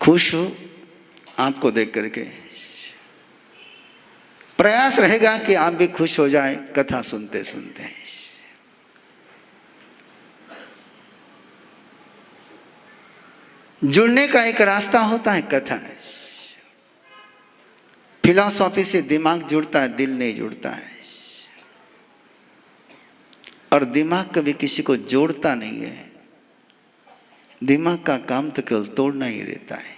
खुश हो आपको देख करके। प्रयास रहेगा कि आप भी खुश हो जाए कथा सुनते सुनते। जुड़ने का एक रास्ता होता है कथा। फिलॉसफी से दिमाग जुड़ता है, दिल नहीं जुड़ता है। और दिमाग कभी किसी को जोड़ता नहीं है। दिमाग का काम तो केवल तोड़ना ही रहता है।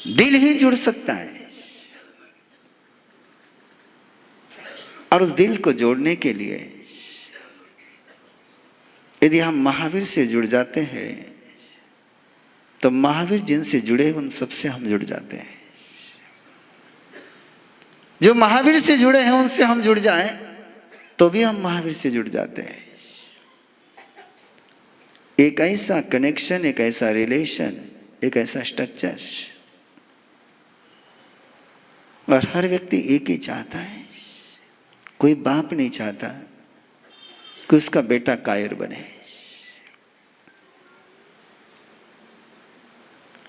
दिल ही जुड़ सकता है। और उस दिल को जोड़ने के लिए यदि हम महावीर से जुड़ जाते हैं तो महावीर जिनसे जुड़े उन सबसे हम जुड़ जाते हैं। जो महावीर से जुड़े हैं उनसे हम जुड़ जाएं तो भी हम महावीर से जुड़ जाते हैं। एक ऐसा कनेक्शन, एक ऐसा रिलेशन, एक ऐसा स्ट्रक्चर। और हर व्यक्ति एक ही चाहता है। कोई बाप नहीं चाहता कि उसका बेटा कायर बने।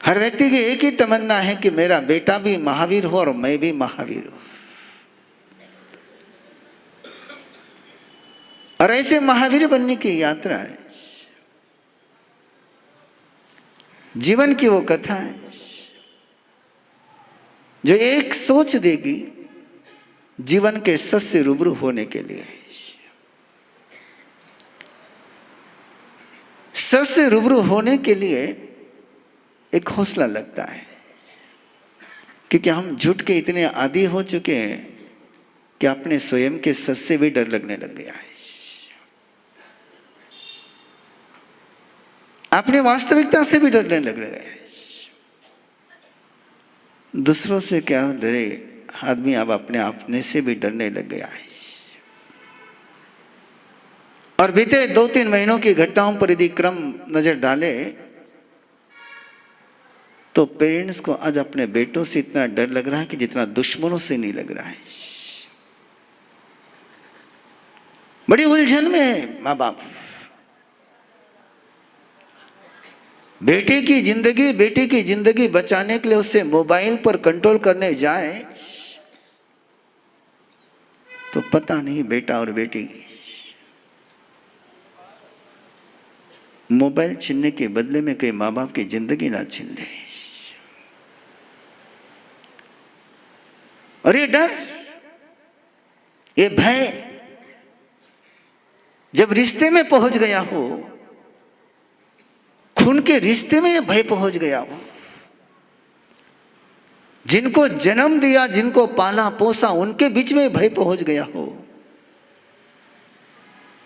हर व्यक्ति की एक ही तमन्ना है कि मेरा बेटा भी महावीर हो और मैं भी महावीर हूं। और ऐसे महावीर बनने की यात्रा है। जीवन की वो कथा है जो एक सोच देगी जीवन के सच से रूबरू होने के लिए। सच से रूबरू होने के लिए एक हौसला लगता है, क्योंकि हम झूठ के इतने आदी हो चुके हैं कि अपने स्वयं के सच से भी डर लगने लग गया है। अपनी वास्तविकता से भी डरने लग गया है। दूसरों से क्या डरे आदमी, अब अपने अपने से भी डरने लग गया है। और बीते 2-3 महीनों की घटनाओं पर यदि क्रम नजर डाले तो पेरेंट्स को आज अपने बेटों से इतना डर लग रहा है कि जितना दुश्मनों से नहीं लग रहा है। बड़ी उलझन में है माँ बाप। बेटे की जिंदगी बचाने के लिए उससे मोबाइल पर कंट्रोल करने जाए तो पता नहीं बेटा और बेटी मोबाइल छीनने के बदले में कई माँ बाप की जिंदगी ना छीन ले। और ये डर, ये भय जब रिश्ते में पहुंच गया हो, खून के रिश्ते में भय पहुंच गया हो, जिनको जन्म दिया, जिनको पाला पोसा, उनके बीच में भय पहुंच गया हो,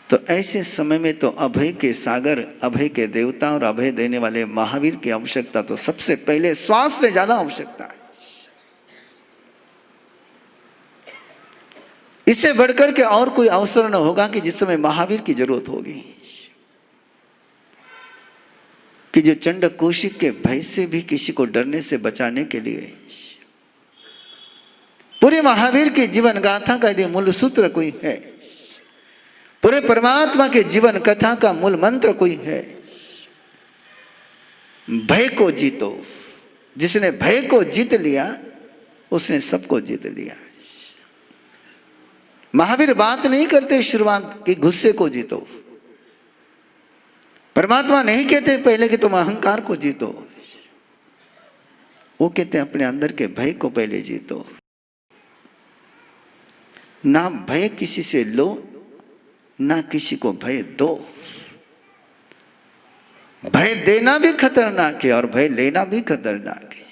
तो ऐसे समय में तो अभय के सागर, अभय के देवता और अभय देने वाले महावीर की आवश्यकता तो सबसे पहले श्वास से ज्यादा आवश्यकता है। इससे बढ़कर के और कोई अवसर न होगा कि जिस समय महावीर की जरूरत होगी। कि जो चंड कौशिक के भय से भी किसी को डरने से बचाने के लिए पूरे महावीर के जीवन गाथा का यदि मूल सूत्र कोई है, पूरे परमात्मा के जीवन कथा का मूल मंत्र कोई है, भय को जीतो। जिसने भय को जीत लिया उसने सबको जीत लिया। महावीर बात नहीं करते शुरुआत की गुस्से को जीतो। परमात्मा नहीं कहते पहले कि तुम अहंकार को जीतो। वो कहते हैं अपने अंदर के भय को पहले जीतो। ना भय किसी से लो, ना किसी को भय दो। भय देना भी खतरनाक है और भय लेना भी खतरनाक है।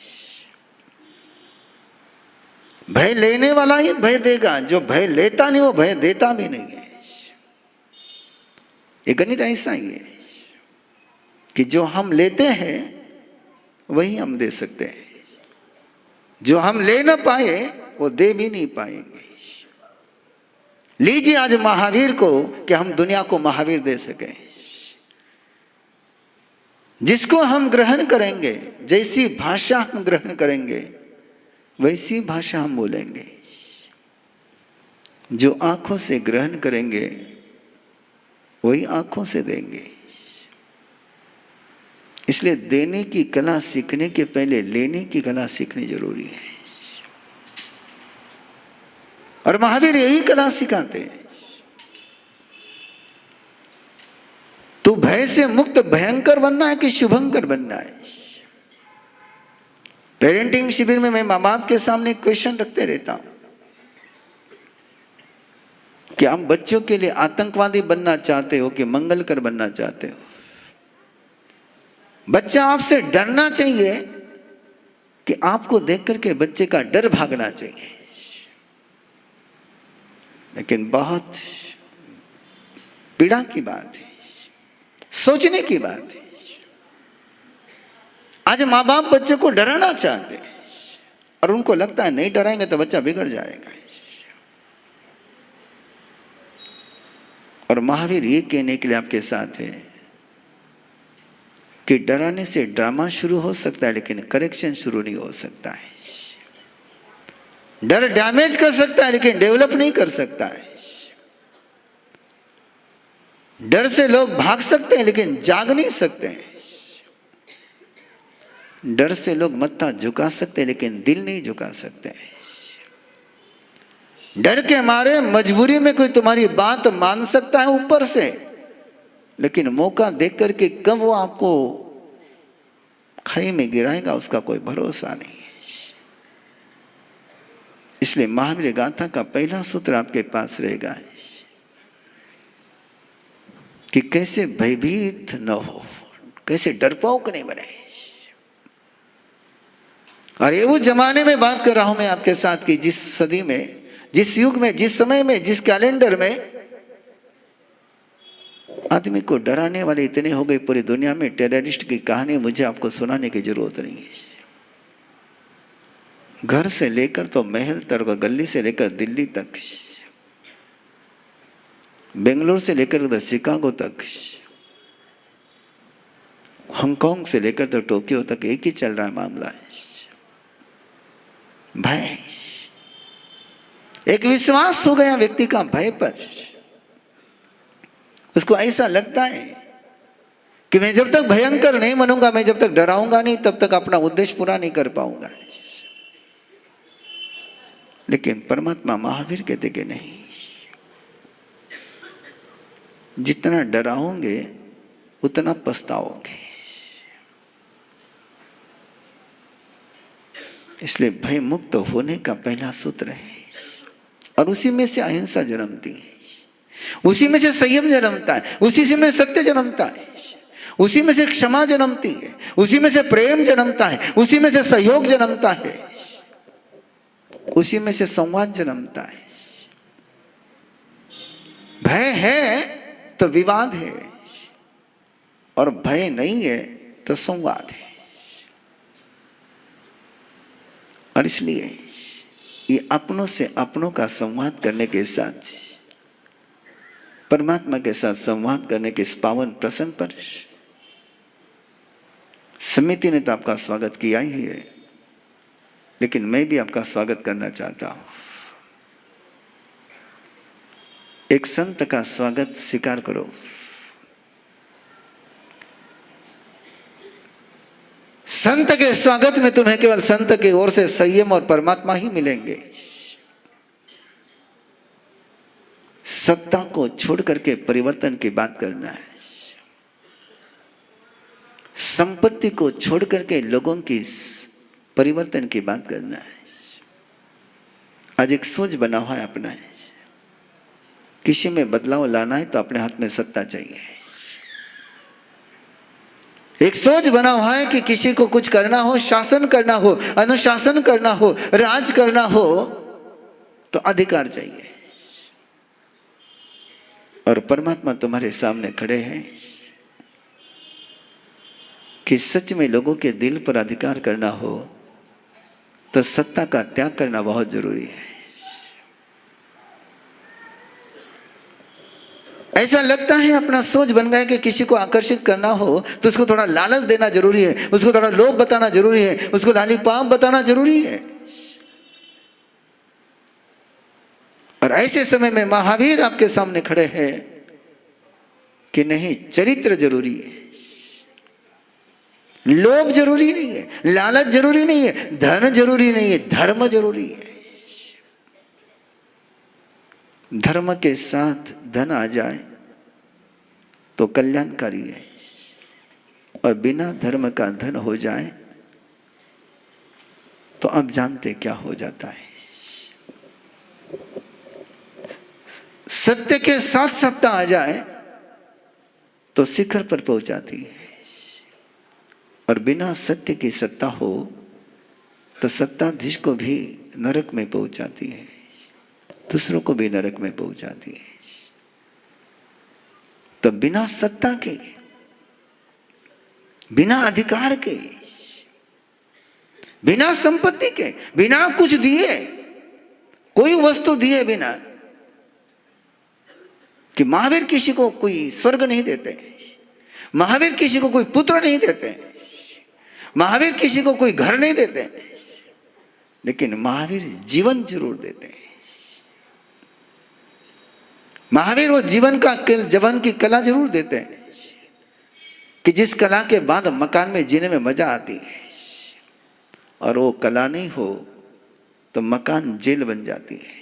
भय लेने वाला ही भय देगा, जो भय लेता नहीं वो भय देता भी नहीं है। ये गणित ऐसा ही है कि जो हम लेते हैं वही हम दे सकते हैं, जो हम ले ना पाए वो दे भी नहीं पाएंगे। लीजिए आज महावीर को कि हम दुनिया को महावीर दे सकें। जिसको हम ग्रहण करेंगे, जैसी भाषा हम ग्रहण करेंगे वैसी भाषा हम बोलेंगे। जो आंखों से ग्रहण करेंगे वही आंखों से देंगे। इसलिए देने की कला सीखने के पहले लेने की कला सीखनी जरूरी है। और महावीर यही कला सिखाते हैं। तू भय से मुक्त भयंकर बनना है कि शुभंकर बनना है। पेरेंटिंग शिविर में मैं माँ बाप के सामने क्वेश्चन रखते रहता हूं कि आप बच्चों के लिए आतंकवादी बनना चाहते हो कि मंगलकर बनना चाहते हो? बच्चा आपसे डरना चाहिए कि आपको देख करके बच्चे का डर भागना चाहिए। लेकिन बहुत पीड़ा की बात है, सोचने की बात है। आज माँ बाप बच्चे को डराना चाहते हैं और उनको लगता है नहीं डराएंगे तो बच्चा बिगड़ जाएगा। और महावीर ये कहने के लिए आपके साथ है कि डराने से ड्रामा शुरू हो सकता है लेकिन करेक्शन शुरू नहीं हो सकता है। डर डैमेज कर सकता है लेकिन डेवलप नहीं कर सकता है। डर से लोग भाग सकते हैं लेकिन जाग नहीं सकते हैं। डर से लोग मत्था झुका सकते हैं लेकिन दिल नहीं झुका सकते हैं। डर के मारे मजबूरी में कोई तुम्हारी बात मान सकता है ऊपर से, लेकिन मौका देख करके कब वो आपको खाई में गिराएगा उसका कोई भरोसा नहीं है। इसलिए महावीर गाथा का पहला सूत्र आपके पास रहेगा कि कैसे भयभीत न हो, कैसे डरपोक नहीं बने। और ये उस जमाने में बात कर रहा हूं मैं आपके साथ कि जिस सदी में, जिस युग में, जिस समय में, जिस कैलेंडर में आदमी को डराने वाले इतने हो गए पूरी दुनिया में। टेररिस्ट की कहानी मुझे आपको सुनाने की जरूरत नहीं है। घर से लेकर तो महल तक, गली से लेकर दिल्ली तक, बेंगलोर से लेकर तो शिकागो तक, हांगकांग से लेकर तो टोक्यो तक एक ही चल रहा है मामला है। भय, एक विश्वास हो गया व्यक्ति का भय पर। उसको ऐसा लगता है कि मैं जब तक भयंकर नहीं बनूंगा, मैं जब तक डराऊंगा नहीं, तब तक अपना उद्देश्य पूरा नहीं कर पाऊंगा। लेकिन परमात्मा महावीर कहते कि नहीं, जितना डराओगे उतना पछताओगे। इसलिए भय मुक्त होने का पहला सूत्र है। और उसी में से अहिंसा जन्मती है, उसी में से संयम जन्मता है, उसी से में सत्य जन्मता है, उसी में से क्षमा जन्मती है, उसी में से प्रेम जन्मता है, उसी में से सहयोग जन्मता है, उसी में से संवाद जन्मता है। भय है तो विवाद है, और भय नहीं है तो संवाद है। और इसलिए ये अपनों से अपनों का संवाद करने के साथ, परमात्मा के साथ संवाद करने के इस पावन प्रसंग पर समिति ने तो आपका स्वागत किया ही है, लेकिन मैं भी आपका स्वागत करना चाहता हूं। एक संत का स्वागत स्वीकार करो। संत के स्वागत में तुम्हें केवल संत की ओर से संयम और परमात्मा ही मिलेंगे। सत्ता को छोड़ करके परिवर्तन की बात करना है, संपत्ति को छोड़ करके लोगों की परिवर्तन की बात करना है। आज एक सोच बना हुआ है अपना है, किसी में बदलाव लाना है तो अपने हाथ में सत्ता चाहिए। एक सोच बना हुआ है कि किसी को कुछ करना हो, शासन करना हो, अनुशासन करना हो, राज करना हो तो अधिकार चाहिए। और परमात्मा तुम्हारे सामने खड़े हैं कि सच में लोगों के दिल पर अधिकार करना हो तो सत्ता का त्याग करना बहुत जरूरी है। ऐसा लगता है अपना सोच बन गया कि किसी को आकर्षित करना हो तो उसको थोड़ा लालच देना जरूरी है, उसको थोड़ा लोभ बताना जरूरी है, उसको लालीपाप बताना जरूरी है। और ऐसे समय में महावीर आपके सामने खड़े हैं कि नहीं, चरित्र जरूरी है। लोभ जरूरी नहीं है, लालच जरूरी नहीं है, धन जरूरी नहीं है, धर्म जरूरी है। धर्म के साथ धन आ जाए तो कल्याणकारी है, और बिना धर्म का धन हो जाए तो अब जानते क्या हो जाता है। सत्य के साथ सत्ता आ जाए तो शिखर पर पहुंचाती है, और बिना सत्य की सत्ता हो तो सत्ताधीश को भी नरक में पहुंचाती है, दूसरों को भी नरक में पहुंचाती है। तो बिना सत्ता के, बिना अधिकार के, बिना संपत्ति के, बिना कुछ दिए, कोई वस्तु दिए बिना, कि महावीर किसी को कोई स्वर्ग नहीं देते, महावीर किसी को कोई पुत्र नहीं देते, महावीर किसी को कोई घर नहीं देते, लेकिन महावीर जीवन जरूर देते हैं। महावीर वो जीवन की कला जरूर देते हैं, कि जिस कला के बाद मकान में जीने में मजा आती है, और वो कला नहीं हो तो मकान जेल बन जाती है।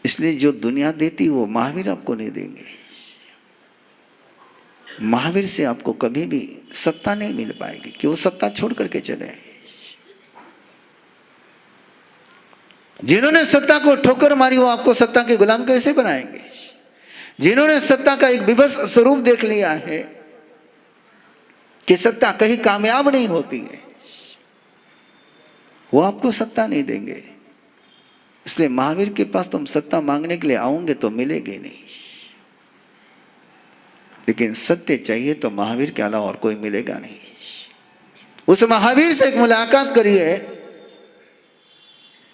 इसलिए जो दुनिया देती वो महावीर आपको नहीं देंगे। महावीर से आपको कभी भी सत्ता नहीं मिल पाएगी, कि वो सत्ता छोड़ करके चले। जिन्होंने सत्ता को ठोकर मारी वो आपको सत्ता के गुलाम कैसे बनाएंगे? जिन्होंने सत्ता का एक विवश स्वरूप देख लिया है कि सत्ता कहीं कामयाब नहीं होती है, वो आपको सत्ता नहीं देंगे। इसलिए महावीर के पास तुम सत्ता मांगने के लिए आओगे तो मिलेगी नहीं, लेकिन सत्य चाहिए तो महावीर के अलावा और कोई मिलेगा नहीं। उस महावीर से एक मुलाकात करिए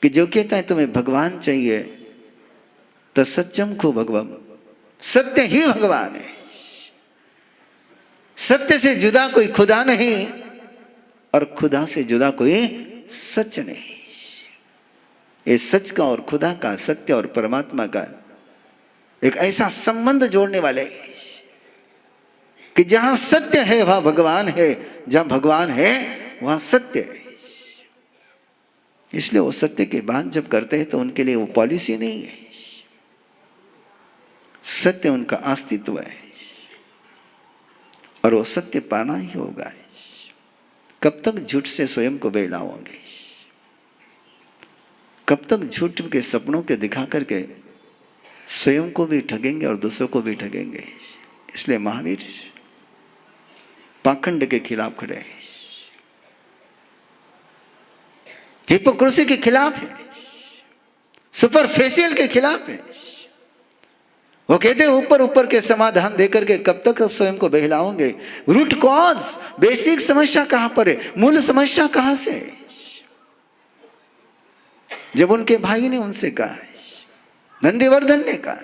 कि जो कहता है तुम्हें भगवान चाहिए, तो सत्यम को भगवान, सत्य ही भगवान है। सत्य से जुदा कोई खुदा नहीं, और खुदा से जुदा कोई सच नहीं। ये सच का और खुदा का, सत्य और परमात्मा का एक ऐसा संबंध जोड़ने वाले कि जहां सत्य है वहां भगवान है, जहां भगवान है वहां सत्य है। इसलिए वो सत्य की बात जब करते हैं तो उनके लिए वो पॉलिसी नहीं है, सत्य उनका अस्तित्व है, और वो सत्य पाना ही होगा। कब तक झूठ से स्वयं को बहलाओगे? कब तक झूठ के सपनों के दिखा करके स्वयं को भी ठगेंगे और दूसरों को भी ठगेंगे? इसलिए महावीर पाखंड के खिलाफ खड़े हैं, हिपोक्रेसी के खिलाफ है, सुपरफेशियल के खिलाफ है। वो कहते हैं ऊपर ऊपर के समाधान देकर के कब तक स्वयं को बहलाओगे? रूट कॉज, बेसिक समस्या कहां पर है? मूल समस्या कहां से है? जब उनके भाई ने उनसे कहा, नंदीवर्धन ने कहा,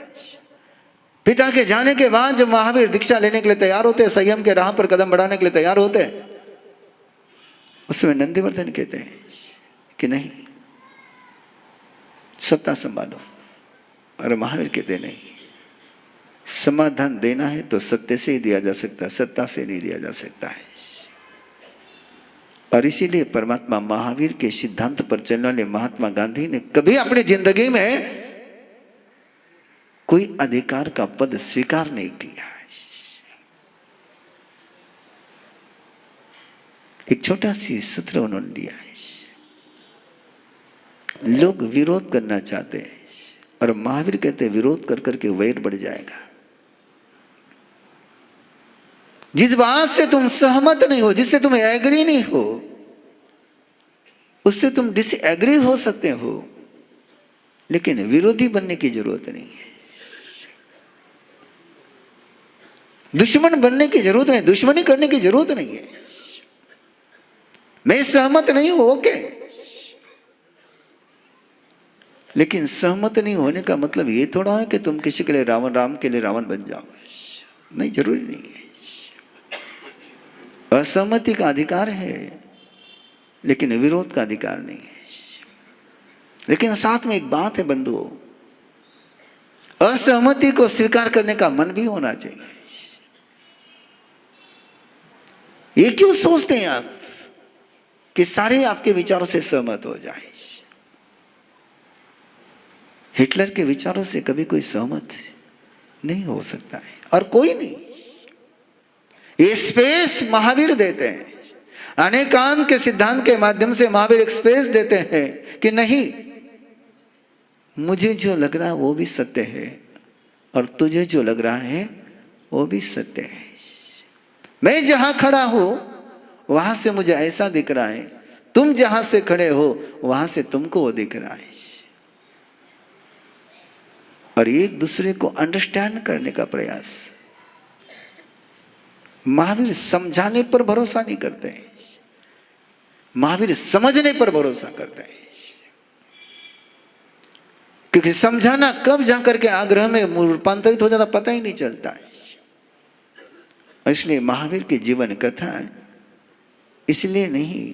पिता के जाने के बाद जब महावीर दीक्षा लेने के लिए तैयार होते, संयम के राह पर कदम बढ़ाने के लिए तैयार होते, उसमें नंदीवर्धन कहते हैं कि नहीं, सत्ता संभालो। और महावीर कहते नहीं, समाधान देना है तो सत्य से ही दिया जा सकता है, सत्ता से नहीं दिया जा सकता है। और इसीलिए परमात्मा महावीर के सिद्धांत पर चलने वाले महात्मा गांधी ने कभी अपनी जिंदगी में कोई अधिकार का पद स्वीकार नहीं किया। एक छोटा सी सूत्र उन्होंने दिया है, लोग विरोध करना चाहते हैं और महावीर कहते हैं विरोध कर करके वैर बढ़ जाएगा। जिस बात से तुम सहमत नहीं हो, जिससे तुम एग्री नहीं हो, उससे तुम डिसएग्री हो सकते हो, लेकिन विरोधी बनने की जरूरत नहीं है, दुश्मन बनने की जरूरत नहीं, दुश्मनी करने की जरूरत नहीं है। मैं सहमत नहीं हूं, ओके, लेकिन सहमत नहीं होने का मतलब ये थोड़ा है कि तुम किसी के लिए रावण, राम के लिए रावण बन जाओ। नहीं, जरूरी नहीं है। असहमति का अधिकार है, लेकिन विरोध का अधिकार नहीं है। लेकिन साथ में एक बात है बंधुओं, असहमति को स्वीकार करने का मन भी होना चाहिए। ये क्यों सोचते हैं आप कि सारे आपके विचारों से सहमत हो जाए? हिटलर के विचारों से कभी कोई सहमत नहीं हो सकता है, और कोई नहीं। ये स्पेस महावीर देते हैं, अनेकांत के सिद्धांत के माध्यम से महावीर एक स्पेस देते हैं कि नहीं, मुझे जो लग रहा है वो भी सत्य है, और तुझे जो लग रहा है वो भी सत्य है। मैं जहां खड़ा हूं वहां से मुझे ऐसा दिख रहा है, तुम जहां से खड़े हो वहां से तुमको वो दिख रहा है। और एक दूसरे को अंडरस्टैंड करने का प्रयास। महावीर समझाने पर भरोसा नहीं करते हैं, महावीर समझने पर भरोसा करते हैं। क्योंकि समझाना कब जाकर के आग्रह में रूपांतरित हो जाना पता ही नहीं चलता है। इसलिए महावीर की जीवन कथा इसलिए नहीं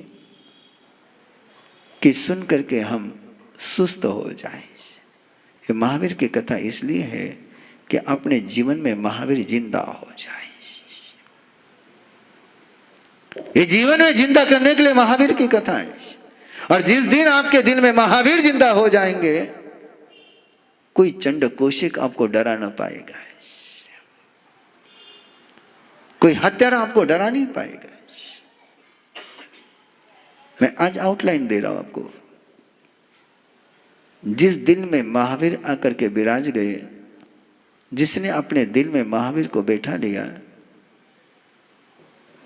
कि सुन करके हम सुस्त हो जाएं। ये महावीर की कथा इसलिए है कि अपने जीवन में महावीर जिंदा हो जाए। ये जीवन में जिंदा करने के लिए महावीर की कथा है। और जिस दिन आपके दिल में महावीर जिंदा हो जाएंगे, कोई चंड कोशिक आपको डरा ना पाएगा, कोई हत्यारा आपको डरा नहीं पाएगा। मैं आज आउटलाइन दे रहा हूं आपको। जिस दिल में महावीर आकर के विराज गए, जिसने अपने दिल में महावीर को बैठा लिया,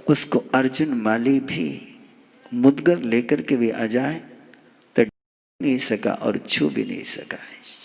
उसको अर्जुन माली भी मुदगर लेकर के भी आ जाए तो नहीं सका और छू भी नहीं सका है।